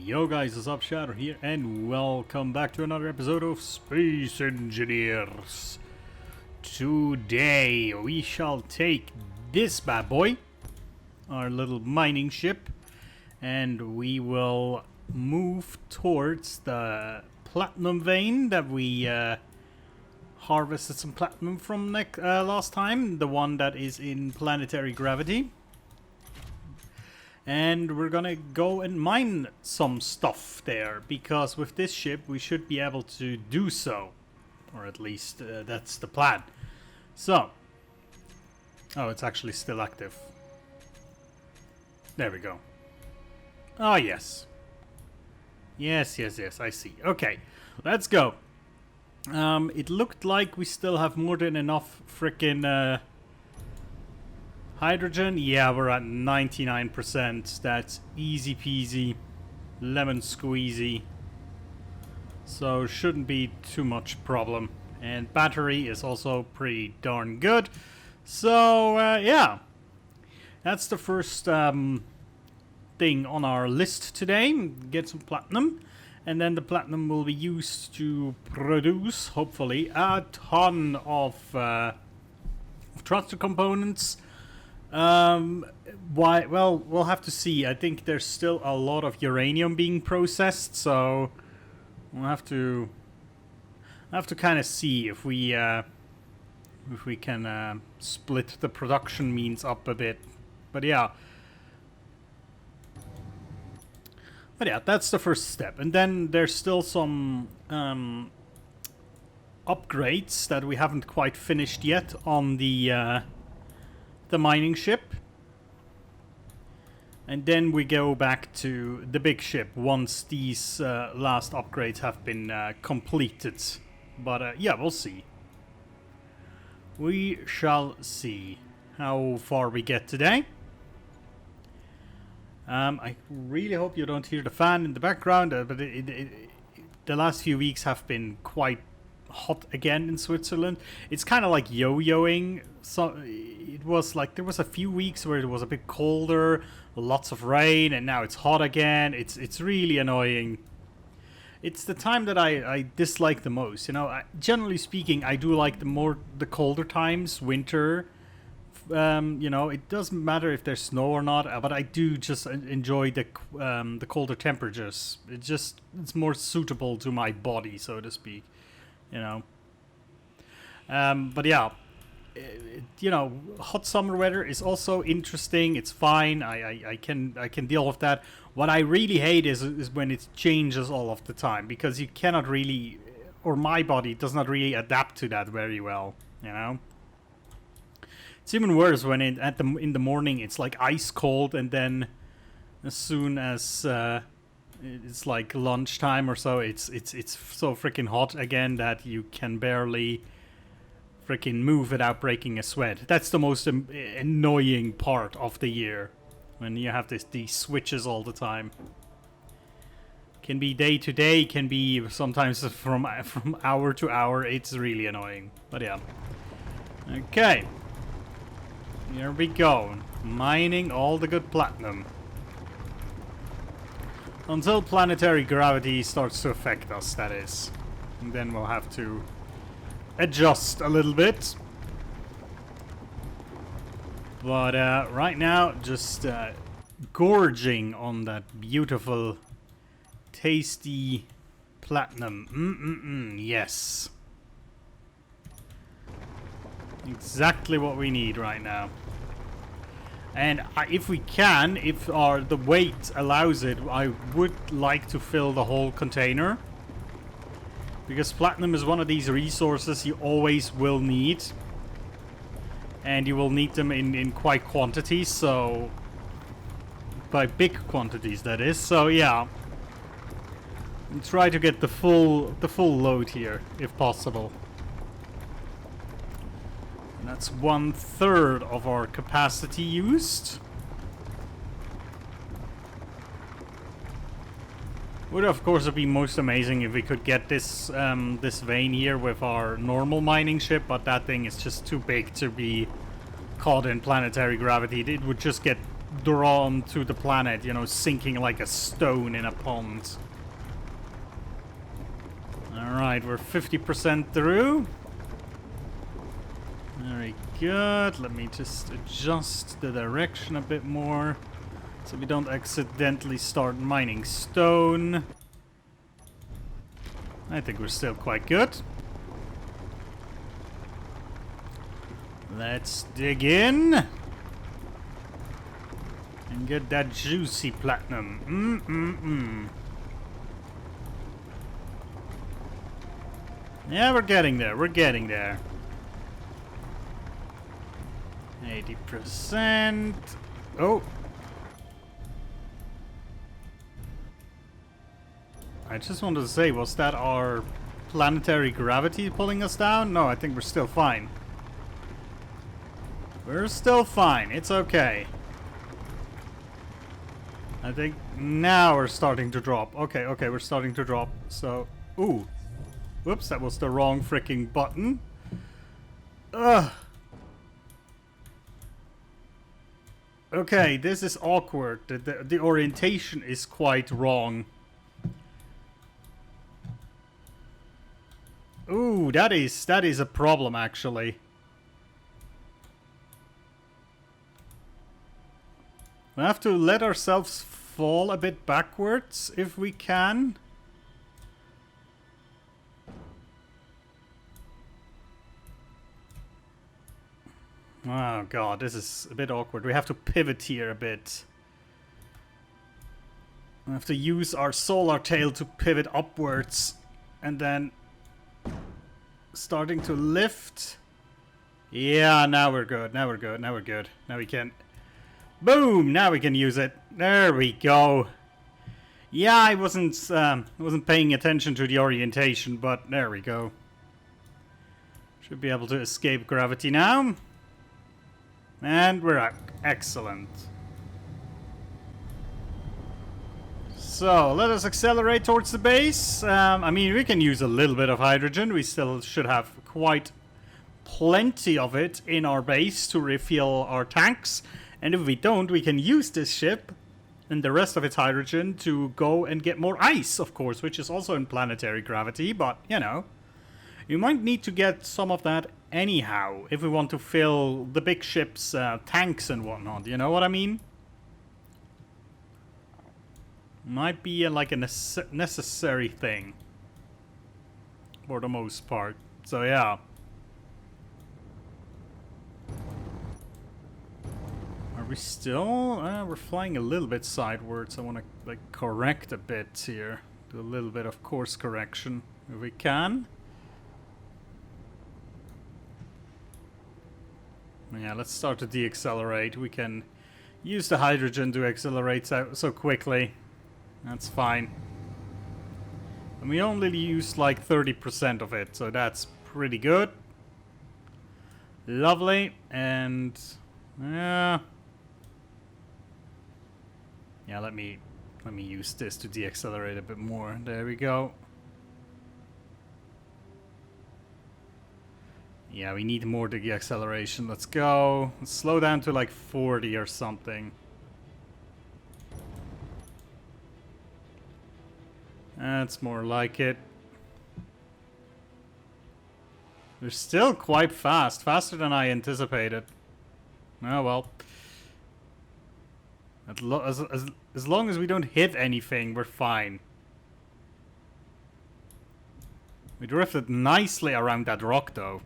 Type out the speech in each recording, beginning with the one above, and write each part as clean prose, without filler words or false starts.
Yo guys, what's up? Shadow here, and welcome back to another episode of Space Engineers. Today we shall take this bad boy, our little mining ship, and we will move towards the platinum vein that we harvested some platinum from last time, the one that is in planetary gravity. And we're gonna go and mine some stuff there, because with this ship we should be able to do so. Or at least that's the plan. So. Oh, it's actually still active. There we go. Oh, yes. Yes, I see. Okay, let's go. It looked like we still have more than enough frickin' hydrogen. Yeah, we're at 99%. That's easy peasy, lemon squeezy. So shouldn't be too much problem. And battery is also pretty darn good. So yeah, that's the first thing on our list today. Get some platinum, and then the platinum will be used to produce, hopefully, a ton of thruster components. Why? Well, we'll have to see. I think there's still a lot of uranium being processed, so we'll have to kind of see if we can split the production means up a bit. But yeah, that's the first step, and then there's still some upgrades that we haven't quite finished yet on the mining ship, and then we go back to the big ship once these last upgrades have been completed. But yeah, we'll see. We shall see how far we get today. I really hope you don't hear the fan in the background, but the last few weeks have been quite hot again in Switzerland. It's kind of like yo-yoing. So it was like there was a few weeks where it was a bit colder, lots of rain, and now it's hot again. It's really annoying. It's the time that I dislike the most. You know, generally speaking, I do like the colder times, winter. You know, it doesn't matter if there's snow or not, but I do just enjoy the colder temperatures. It's more suitable to my body, so to speak. You know, but yeah, you know, hot summer weather is also interesting. It's fine. I can deal with that. What I really hate is when it changes all of the time, because you cannot really, or my body does not really adapt to that very well. You know, it's even worse when in the morning it's like ice cold, and then as soon as it's like lunchtime or so, it's so freaking hot again that you can barely freaking move without breaking a sweat. That's the most annoying part of the year, when you have these switches all the time. Can be day to day, can be sometimes from hour to hour. It's really annoying. But yeah. Okay. Here we go. Mining all the good platinum. Until planetary gravity starts to affect us, that is. And then we'll have to adjust a little bit. But right now, just gorging on that beautiful, tasty platinum. Yes. Exactly what we need right now. And if we can, if the weight allows it, I would like to fill the whole container. Because platinum is one of these resources you always will need. And you will need them in quite quantities, so... by big quantities, that is. So yeah. Try to get the full load here, if possible. That's 1/3 of our capacity used. Would of course be most amazing if we could get this this vein here with our normal mining ship, but that thing is just too big to be caught in planetary gravity. It would just get drawn to the planet, you know, sinking like a stone in a pond. Alright, we're 50% through. Very good. Let me just adjust the direction a bit more so we don't accidentally start mining stone. I think we're still quite good. Let's dig in and get that juicy platinum. Yeah, we're getting there. We're getting there. 80%. Oh. I just wanted to say, was that our planetary gravity pulling us down? No, I think we're still fine. We're still fine. It's okay. I think now we're starting to drop. Okay, okay, we're starting to drop. So, ooh. Whoops, that was the wrong freaking button. Ugh. Okay, this is awkward. The orientation is quite wrong. Ooh, that is a problem, actually. We have to let ourselves fall a bit backwards if we can. Oh god, this is a bit awkward. We have to pivot here a bit. We have to use our solar tail to pivot upwards. And then starting to lift. Yeah, now we're good. Now we're good. Now we're good. Now we can... Boom! Now we can use it. There we go. Yeah, I wasn't paying attention to the orientation, but there we go. Should be able to escape gravity now. And we're out. Excellent. So, let us accelerate towards the base. I mean, we can use a little bit of hydrogen. We still should have quite plenty of it in our base to refill our tanks. And if we don't, we can use this ship and the rest of its hydrogen to go and get more ice, of course, which is also in planetary gravity. But, you know, you might need to get some of that anyhow if we want to fill the big ship's tanks and whatnot. You know what I mean? Might be like a necessary thing for the most part. So, yeah. Are we still? We're flying a little bit sidewards. I want to like correct a bit here. Do a little bit of course correction if we can. Yeah, let's start to deaccelerate. We can use the hydrogen to accelerate so quickly. That's fine. And we only used like 30% of it, so that's pretty good. Lovely. And yeah, let me use this to deaccelerate a bit more. There we go. Yeah, we need more deacceleration. Let's go. Let's slow down to like 40 or something. That's more like it. They're still quite fast. Faster than I anticipated. Oh well. As long as we don't hit anything, we're fine. We drifted nicely around that rock, though.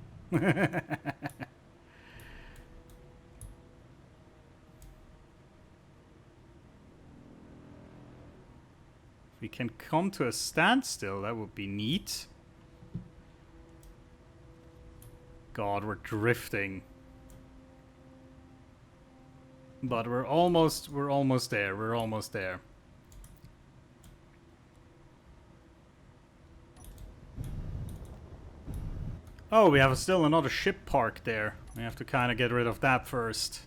We can come to a standstill, that would be neat. God, we're drifting. But we're almost there. We're almost there. Oh, we have still another ship parked there. We have to kind of get rid of that first.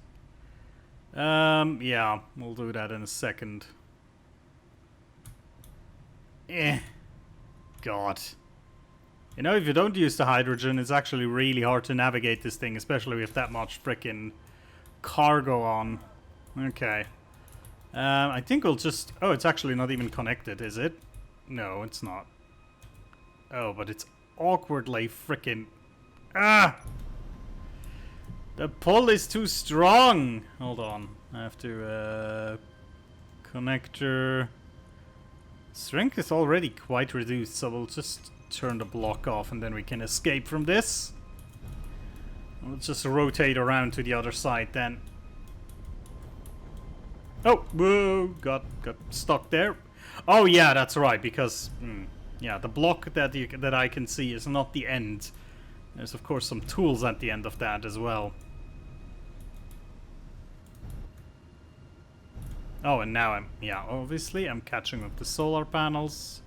Yeah, we'll do that in a second. God. You know, if you don't use the hydrogen, it's actually really hard to navigate this thing, especially with that much frickin' cargo on. Okay. I think we'll just... Oh, it's actually not even connected, is it? No, it's not. Oh, but it's awkwardly freaking... Ah! The pull is too strong! Hold on. I have to... Connector... Strength is already quite reduced, so we'll just turn the block off and then we can escape from this. We'll just rotate around to the other side then. Oh, whoa, got stuck there. Oh yeah, that's right, because yeah, the block that I can see is not the end. There's of course some tools at the end of that as well. Oh, and now obviously I'm catching up the solar panels.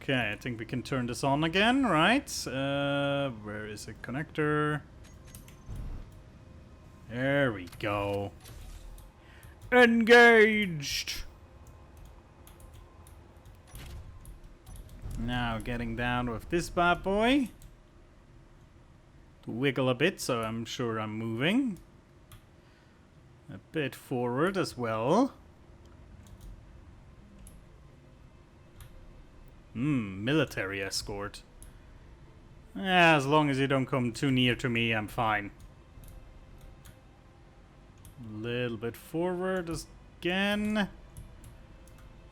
Okay, I think we can turn this on again, right? Where is the connector? There we go. Engaged! Now getting down with this bad boy. To wiggle a bit, so I'm sure I'm moving. A bit forward as well. Military escort. Yeah, as long as you don't come too near to me, I'm fine. A little bit forward again.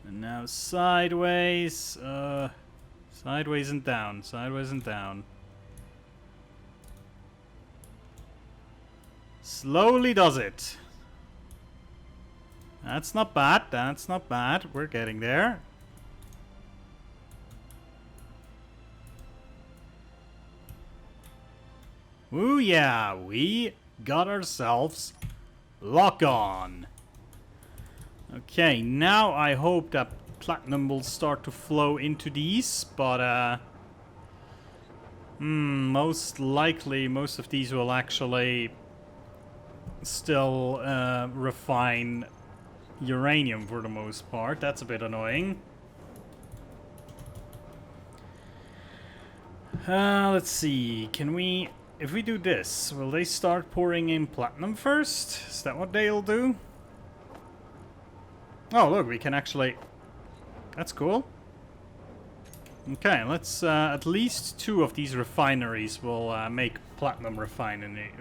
And now sideways. Sideways and down. Sideways and down. Slowly does it. That's not bad. That's not bad. We're getting there. Ooh yeah, we got ourselves lock on. Okay, now I hope that platinum will start to flow into these, but most likely most of these will actually still refine uranium for the most part. That's a bit annoying. Let's see, can we... If we do this, will they start pouring in platinum first? Is that what they'll do? Oh, look, we can actually... That's cool. Okay, let's... at least 2 of these refineries will make platinum refineries.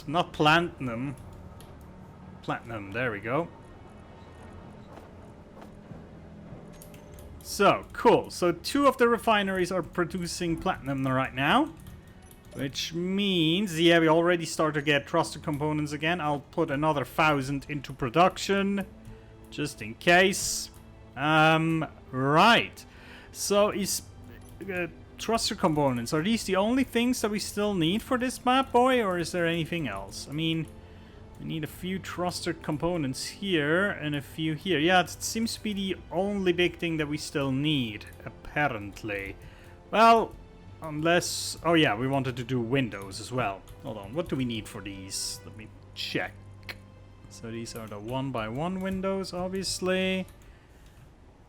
Not platinum. Platinum, there we go. So, cool. So 2 of the refineries are producing platinum right now. Which means, yeah, we already start to get trusted components again. I'll put another 1,000 into production. Just in case. Right. So, is... Thruster components, are these the only things that we still need for this map, boy? Or is there anything else? I mean, we need a few thruster components here and a few here. Yeah, it seems to be the only big thing that we still need, apparently. Well, unless... Oh yeah, we wanted to do windows as well. Hold on, what do we need for these? Let me check. So these are the 1x1 windows, obviously.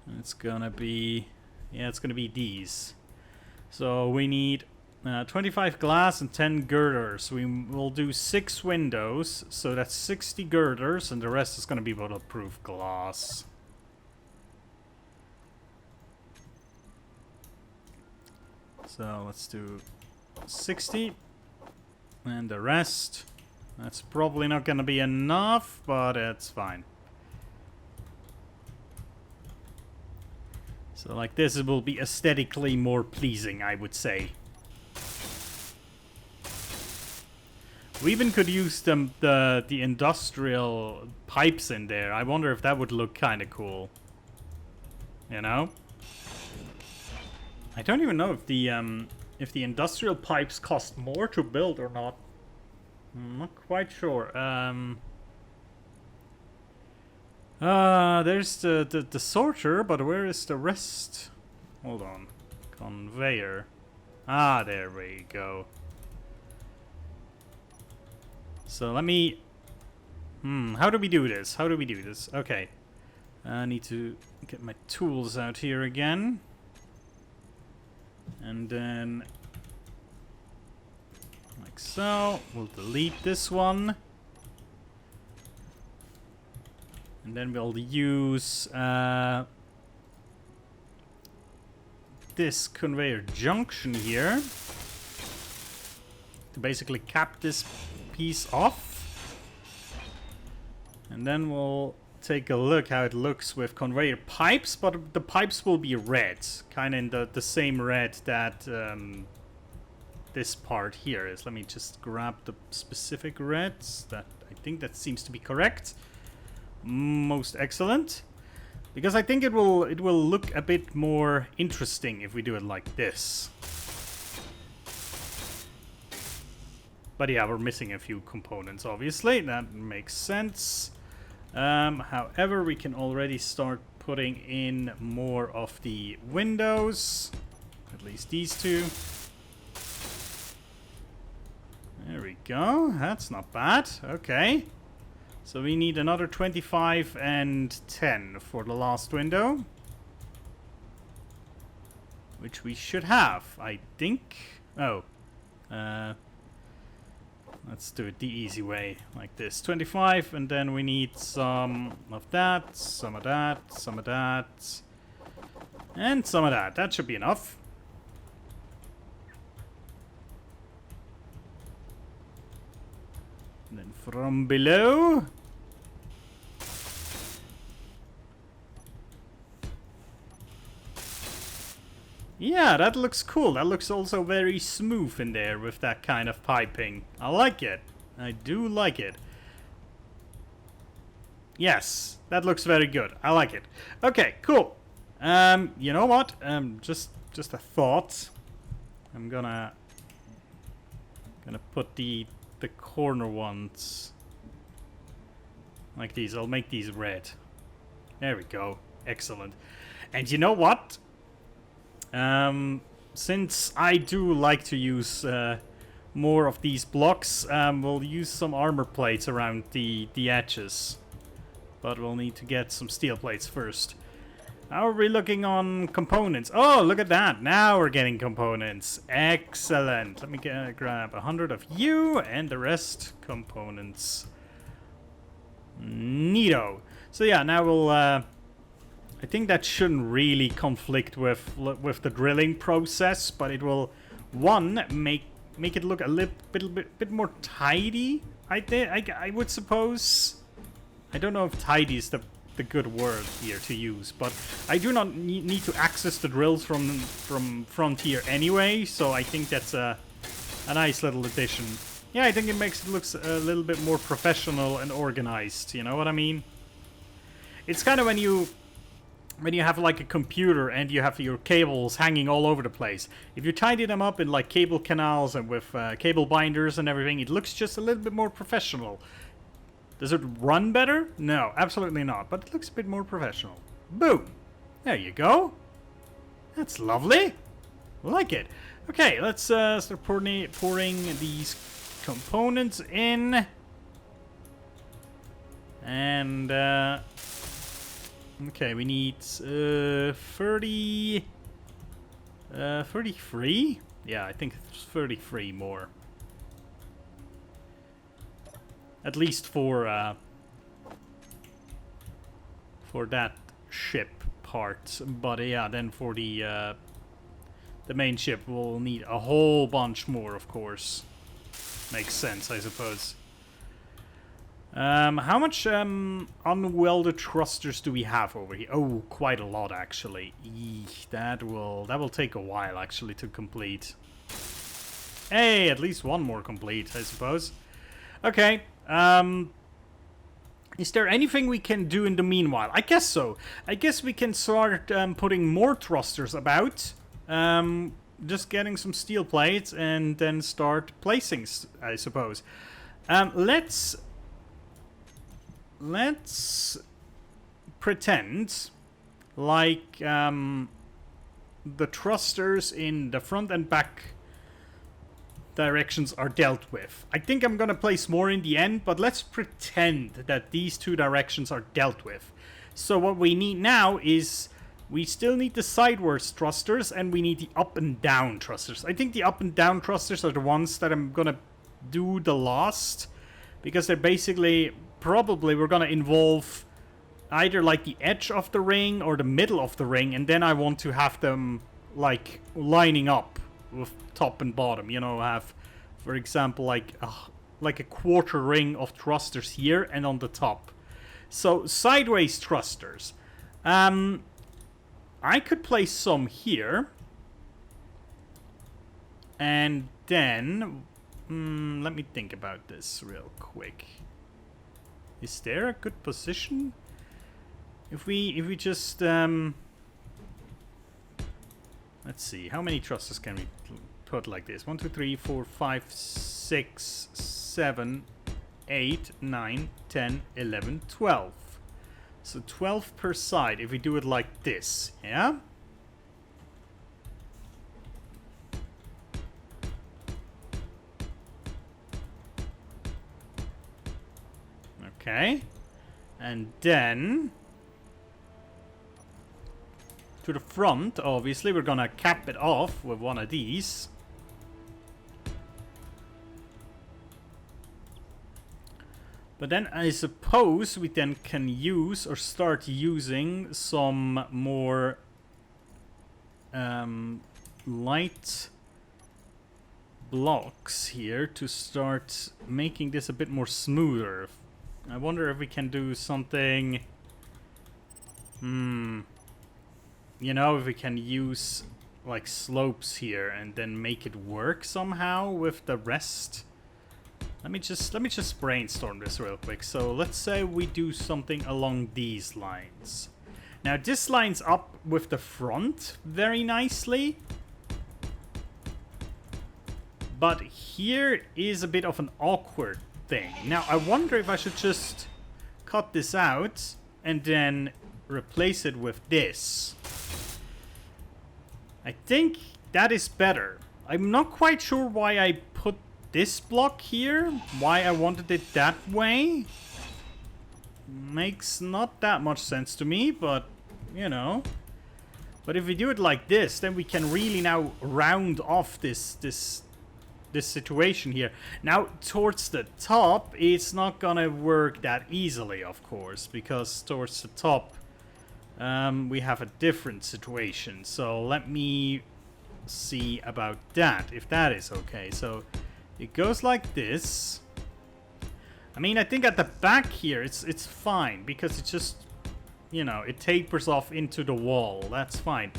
And it's gonna be... Yeah, it's gonna be these. So we need 25 glass and 10 girders. We will do 6 windows, so that's 60 girders, and the rest is going to be bulletproof glass. So let's do 60, and the rest. That's probably not going to be enough, but it's fine. So like this, it will be aesthetically more pleasing, I would say. We even could use the industrial pipes in there. I wonder if that would look kind of cool. You know? I don't even know if the industrial pipes cost more to build or not. I'm not quite sure. There's the sorter, but where is the rest? Hold on. Conveyor. Ah, there we go. So let me... how do we do this? How do we do this? Okay. I need to get my tools out here again. And then... Like so. We'll delete this one. And then we'll use this conveyor junction here to basically cap this piece off. And then we'll take a look how it looks with conveyor pipes, but the pipes will be red, kind of in the same red that this part here is. Let me just grab the specific reds. That I think that seems to be correct. Most excellent. Because I think it will look a bit more interesting if we do it like this. But yeah, we're missing a few components, obviously. That makes sense. However, we can already start putting in more of the windows. At least these two. There we go. That's not bad. Okay. So we need another 25 and 10 for the last window. Which we should have, I think. Oh. Let's do it the easy way, like this. 25, and then we need some of that, some of that, some of that, and some of that. That should be enough. And then from below... Yeah, that looks cool. That looks also very smooth in there with that kind of piping. I like it. I do like it. Yes, that looks very good. I like it. Okay, cool. You know what? Just a thought. I'm gonna put the corner ones like these. I'll make these red. There we go. Excellent. And you know what? Since I do like to use more of these blocks, we'll use some armor plates around the edges. But we'll need to get some steel plates first. How are we looking on components? Oh, look at that. Now we're getting components. Excellent. Let me grab 100 of you and the rest components. Neato. So yeah, now we'll... I think that shouldn't really conflict with the drilling process, but it will, one, make it look a bit more tidy. I would suppose. I don't know if tidy is the good word here to use, but I do not need to access the drills from Frontier anyway, so I think that's a nice little addition. Yeah, I think it makes it looks a little bit more professional and organized. You know what I mean? It's kind of when you have like a computer and you have your cables hanging all over the place. If you tidy them up in like cable canals and with cable binders and everything, it looks just a little bit more professional. Does it run better? No, absolutely not. But it looks a bit more professional. Boom. There you go. That's lovely. Like it. Okay, let's start pouring these components in. And... okay, we need 33? Yeah, I think it's 33 more. At least for that ship part. But yeah, then for the main ship we'll need a whole bunch more, of course. Makes sense, I suppose. How much unwelded thrusters do we have over here? Oh, quite a lot actually. Eesh, that will take a while actually to complete. Hey, at least one more complete, I suppose. Okay. Is there anything we can do in the meanwhile? I guess so. I guess we can start putting more thrusters about. Just getting some steel plates and then start placing, I suppose. Let's pretend like the thrusters in the front and back directions are dealt with. I think I'm gonna place more in the end, but let's pretend that these two directions are dealt with. So what we need now is we still need the sideways thrusters and we need the up and down thrusters. I think the up and down thrusters are the ones that I'm gonna do the last, because they're basically, probably we're gonna involve either like the edge of the ring or the middle of the ring, and then I want to have them like lining up with top and bottom, you know, have, for example, like a quarter ring of thrusters here and on the top. So sideways thrusters. I could place some here. And then, let me think about this real quick. Is there a good position? If we just, let's see, how many thrusters can we put like this? 1, 2, 3, 4, 5, 6, 7, 8, 9, 10, 11, 12. So 12 per side if we do it like this, yeah? Okay. And then to the front, obviously, we're gonna cap it off with one of these. But then I suppose we then can use or start using some more light blocks here to start making this a bit more smoother. I wonder if we can do something. You know, if we can use like slopes here and then make it work somehow with the rest. Let me just brainstorm this real quick. So let's say we do something along these lines. Now this lines up with the front very nicely. But here is a bit of an awkward thing. Now I wonder if I should just cut this out and then replace it with this. I think that is better. I'm not quite sure why I put this block here, why I wanted it that way. Makes not that much sense to me, but you know. But if we do it like this, then we can really now round off this situation here. Now towards the top, it's not gonna work that easily, of course, because towards the top we have a different situation. So let me see about that, if that is okay. So it goes like this. I mean, I think at the back here it's fine, because it's just, you know, it tapers off into the wall. That's fine.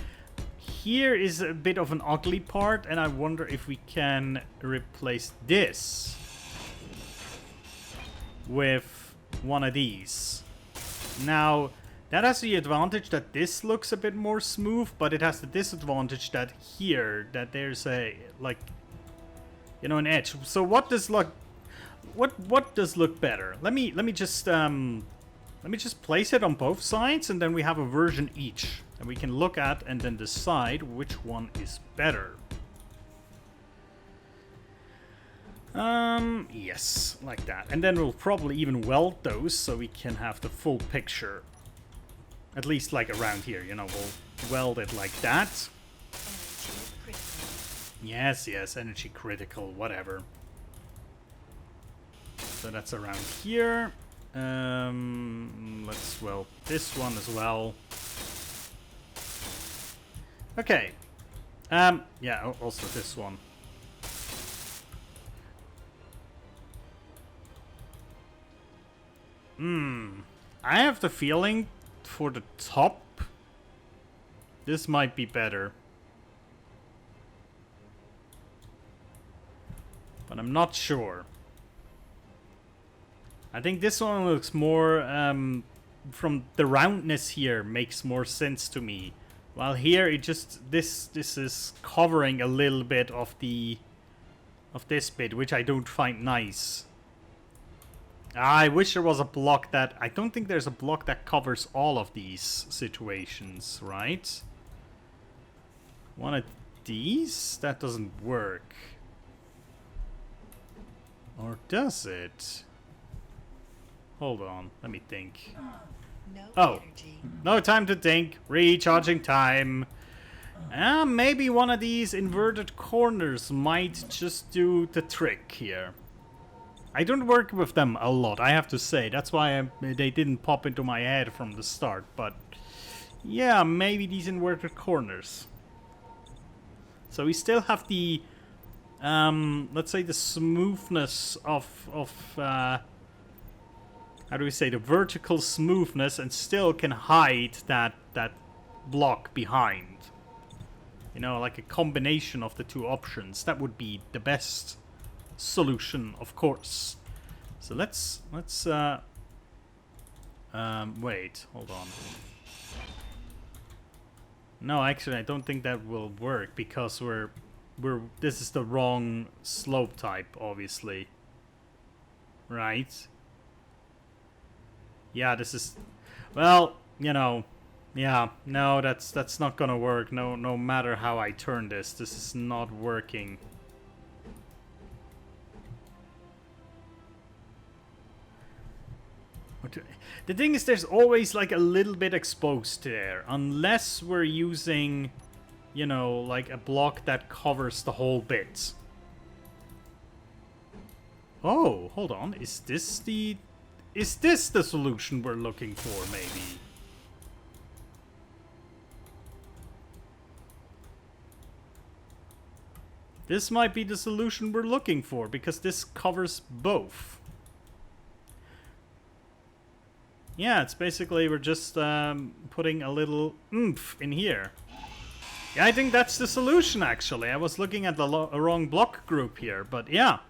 Here is a bit of an ugly part, and I wonder if we can replace this with one of these. Now, that has the advantage that this looks a bit more smooth, but it has the disadvantage that here, that there's a, like, you know, an edge. So what does look, what does look better? Let me just place it on both sides, and then we have a version each that we can look at and then decide which one is better. Yes, like that. And then we'll probably even weld those so we can have the full picture. At least like around here, you know, we'll weld it like that. Yes, energy critical, whatever. So that's around here. Let's weld this one as well. Okay. Yeah, also this one. I have the feeling for the top, this might be better. But I'm not sure. I think this one looks more, from the roundness here, makes more sense to me. While here, it just, this is covering a little bit of this bit, which I don't find nice. I wish there was a block that... I don't think there's a block that covers all of these situations, right? One of these? That doesn't work. Or does it? Hold on, let me think. Oh, no time to think. Recharging time. Maybe one of these inverted corners might just do the trick here. I don't work with them a lot, I have to say. That's why they didn't pop into my head from the start. But yeah, maybe these inverted corners. So we still have the, let's say, the smoothness of how do we say, the vertical smoothness, and still can hide that block behind. You know, like a combination of the two options. That would be the best solution, of course. So let's wait, hold on. No, actually, I don't think that will work because this is the wrong slope type, obviously. Right? Yeah, this is, well, you know, yeah, no, that's not gonna work. No matter how I turn this is not working. The thing is, there's always like a little bit exposed there, unless we're using, you know, like a block that covers the whole bit. Oh, hold on. Is this the solution we're looking for, maybe? This might be the solution we're looking for, because this covers both. Yeah, it's basically we're just putting a little oomph in here. Yeah, I think that's the solution, actually. I was looking at the wrong block group here, but yeah.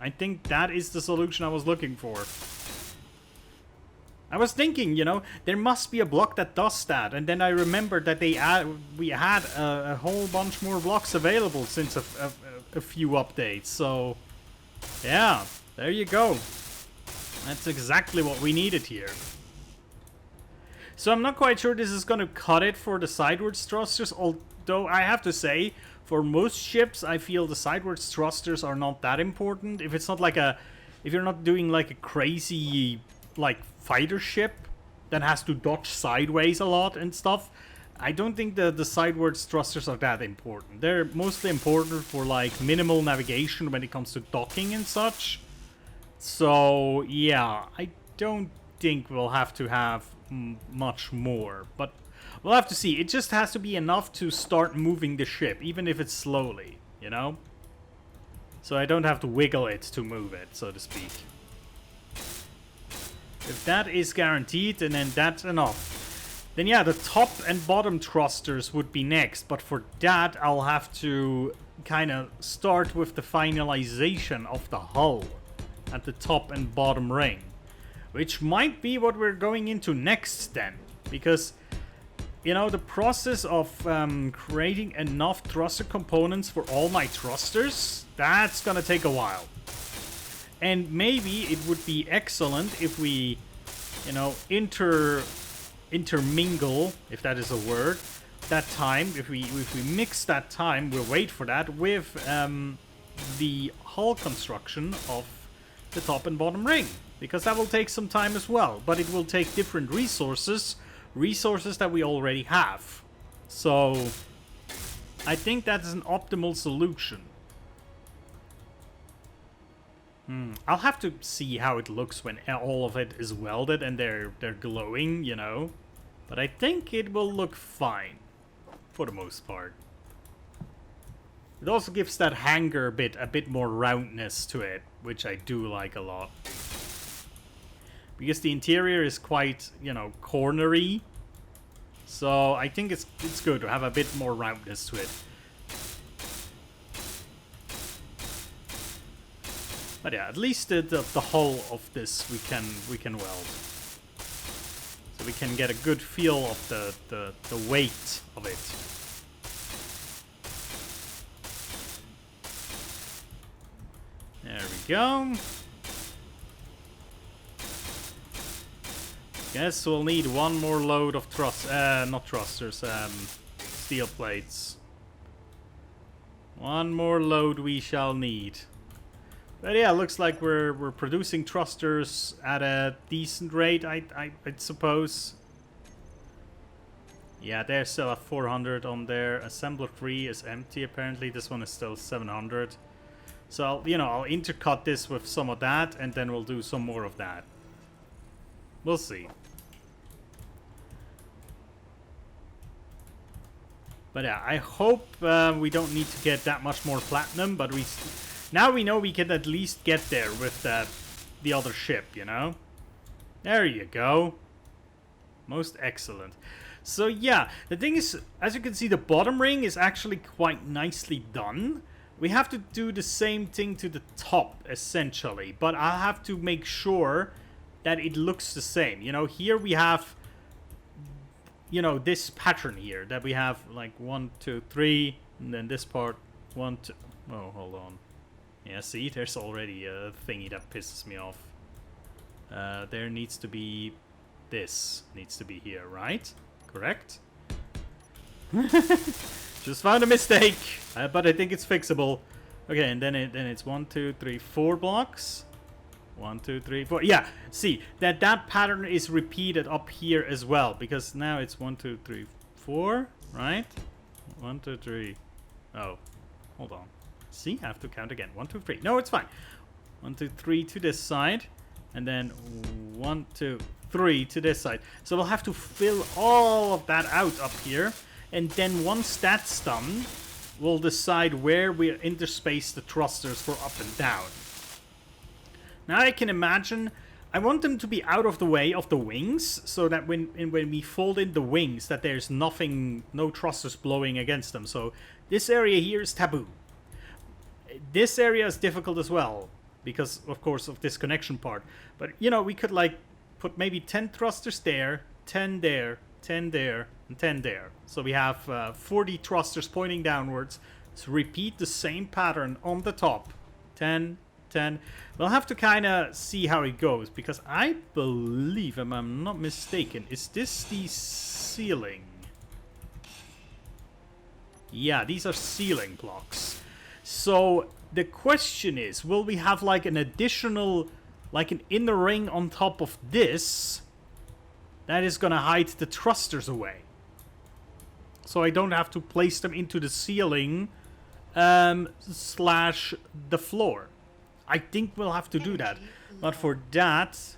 I think that is the solution I was looking for. I was thinking, you know, there must be a block that does that, and then I remembered that we had a whole bunch more blocks available since a few updates, so yeah, there you go. That's exactly what we needed here. So I'm not quite sure this is going to cut it for the sidewards thrusters, although I have to say, for most ships, I feel the sidewards thrusters are not that important. If it's not like if you're not doing like a crazy, like, fighter ship that has to dodge sideways a lot and stuff, I don't think the sidewards thrusters are that important. They're mostly important for like minimal navigation when it comes to docking and such. So yeah, I don't think we'll have to have much more, but we'll have to see. It just has to be enough to start moving the ship, even if it's slowly, you know? So I don't have to wiggle it to move it, so to speak. If that is guaranteed, and then that's enough. Then yeah, the top and bottom thrusters would be next, but for that I'll have to kind of start with the finalization of the hull at the top and bottom ring. Which might be what we're going into next then. Because, you know, the process of creating enough thruster components for all my thrusters, that's gonna take a while. And maybe it would be excellent if we, you know, intermingle, if that is a word, that time, if we mix that time, we'll wait for that, with the hull construction of the top and bottom ring. Because that will take some time as well, but it will take different resources that we already have. So I think that is an optimal solution. I'll have to see how it looks when all of it is welded and they're glowing, you know. But I think it will look fine, for the most part. It also gives that hangar bit a bit more roundness to it, which I do like a lot. Because the interior is quite, you know, cornery. So I think it's good to have a bit more roundness to it. But yeah, at least the hull of this we can weld. So we can get a good feel of the weight of it. There we go. Guess we'll need one more load of steel plates. One more load we shall need. But yeah, looks like we're producing thrusters at a decent rate, I suppose. Yeah, they're still at 400 on there. Assembler 3 is empty apparently. This one is still 700. So I'll intercut this with some of that, and then we'll do some more of that. We'll see. But yeah, I hope we don't need to get that much more platinum, but now we know we can at least get there with the other ship, you know? There you go. Most excellent. So yeah, the thing is, as you can see, the bottom ring is actually quite nicely done. We have to do the same thing to the top, essentially. But I'll have to make sure that it looks the same. You know, here we have, this pattern here. That we have, like, 1, 2, 3. And then this part, 1, 2... Oh, hold on. Yeah, see? There's already a thingy that pisses me off. There needs to be... This needs to be here, right? Correct? Just found a mistake, but I think it's fixable. Okay, and then it's 1, 2, 3, 4 blocks. 1, 2, 3, 4. Yeah, see that pattern is repeated up here as well, because now it's 1, 2, 3, 4, right? 1, 2, 3. Oh, hold on. See, I have to count again. 1, 2, 3. No, it's fine. 1, 2, 3 to this side, and then 1, 2, 3 to this side. So we'll have to fill all of that out up here. And then once that's done, we'll decide where we interspace the thrusters for up and down. Now I can imagine, I want them to be out of the way of the wings, so that when we fold in the wings, that there's no thrusters blowing against them. So this area here is taboo. This area is difficult as well, because of course of this connection part. But we could like put maybe 10 thrusters there, 10 there, 10 there, and 10 there. So we have 40 thrusters pointing downwards. So repeat the same pattern on the top. 10, 10. We'll have to kind of see how it goes, because I believe, if I'm not mistaken, is this the ceiling? Yeah, these are ceiling blocks. So the question is, will we have like an additional, like an inner ring on top of this that is going to hide the thrusters away? So I don't have to place them into the ceiling slash the floor. I think we'll have to do that. But for that,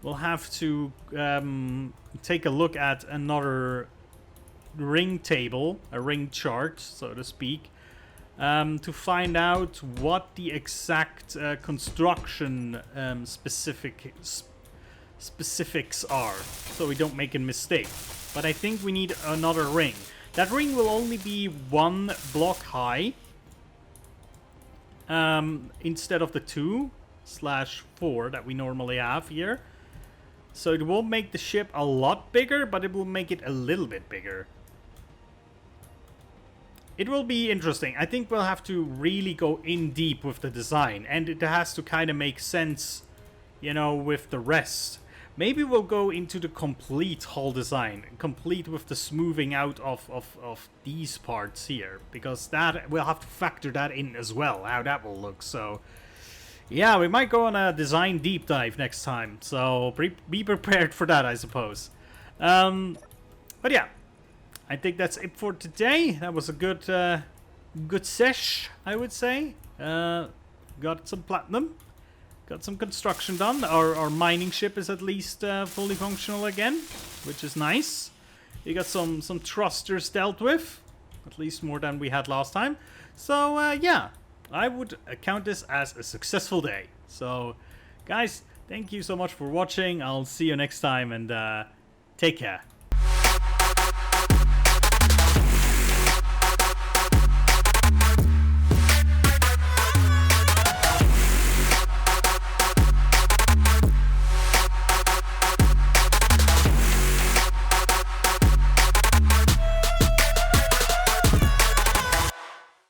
we'll have to take a look at another ring table, a ring chart, so to speak, to find out what the exact construction specifics are, so we don't make a mistake. But I think we need another ring. That ring will only be 1 block high, instead of the 2/4 that we normally have here. So it won't make the ship a lot bigger, but it will make it a little bit bigger. It will be interesting. I think we'll have to really go in deep with the design, and it has to kind of make sense, with the rest. Maybe we'll go into the complete hull design, complete with the smoothing out of these parts here, because that we'll have to factor that in as well, how that will look. So yeah, we might go on a design deep dive next time, so be prepared for that, I suppose. But yeah, I think that's it for today. That was a good sesh, I would say. Got some platinum. Got some construction done. Our mining ship is at least fully functional again, which is nice. You got some thrusters dealt with, at least more than we had last time. So yeah, I would count this as a successful day. So guys, thank you so much for watching. I'll see you next time, and take care.